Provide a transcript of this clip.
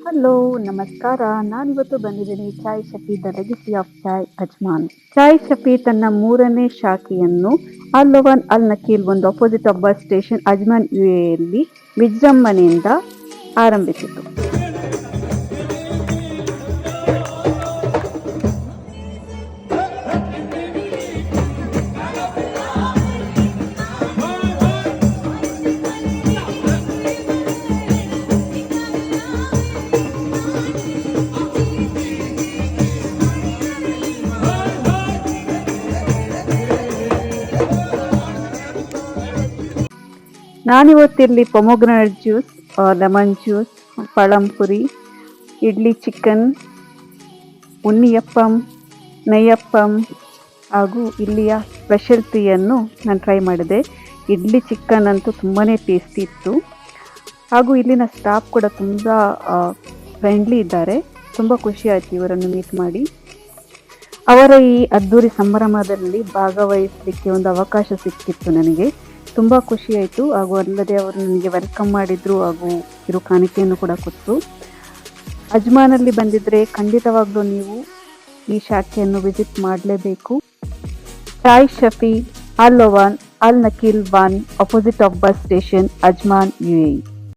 Hello, ನಮಸ್ಕಾರ. ನಾನಿವತ್ತು ಬಂದಿದ್ದೀನಿ chai Shafi the legacy of chai Ajman. Chai Shafi ತನ್ನ 3ನೇ ಶಾಖೆಯನ್ನು ಅಲ್ ಲವನ್ ಅಲ್ ನಕೀಲ್, ಒಂದು opposite of bus station Ajman ಯುಎಯಲ್ಲಿ ವಿಜೃಂಭಣೆಯಿಂದ ಆರಂಭಿಸಿತು. ನಾನಿವತ್ತಿಲ್ಲಿ pomegranate juice, lemon juice, pazhampori, idli chicken, unniyappam, neyyappam ಹಾಗೂ ಇಲ್ಲಿಯ ಸ್ಪೆಷಲ್ ಟೀಯನ್ನು ನಾನು ಟ್ರೈ ಮಾಡಿದೆ. ಇಡ್ಲಿ ಚಿಕನ್ ಅಂತೂ ತುಂಬಾ ಟೇಸ್ಟಿ ಇತ್ತು. ಹಾಗೂ ಇಲ್ಲಿನ ಸ್ಟಾಫ್ ಕೂಡ ತುಂಬ ಫ್ರೆಂಡ್ಲಿ ಇದ್ದಾರೆ. ತುಂಬ ಖುಷಿ ಆಯಿತು ಇವರನ್ನು ಮೀಟ್ ಮಾಡಿ. ಅವರ ಈ ಅದ್ಧೂರಿ ಸಂಭ್ರಮದಲ್ಲಿ ಭಾಗವಹಿಸಲಿಕ್ಕೆ ಒಂದು ಅವಕಾಶ ಸಿಕ್ಕಿತ್ತು ನನಗೆ. ತುಂಬ ಖುಷಿಯಾಯಿತು. ಹಾಗೂ ಅಲ್ಲದೆ ಅವರು ನನಗೆ ವೆಲ್ಕಮ್ ಮಾಡಿದರು ಹಾಗೂ ಕಿರು ಕಾಣಿಕೆಯನ್ನು ಕೂಡ ಕೊಟ್ಟರು. ಅಜ್ಮಾನಲ್ಲಿ ಬಂದಿದ್ದರೆ ಖಂಡಿತವಾಗ್ಲೂ ನೀವು ಈ ಶಾಖೆಯನ್ನು ವಿಸಿಟ್ ಮಾಡಲೇಬೇಕು. ಚಾಯ್ ಶಫಿ, ಅಲ್ ಲವನ್ Al ನಕೀಲ್ 1, opposite of bus station, ಅಜ್ಮಾನ್, UAE.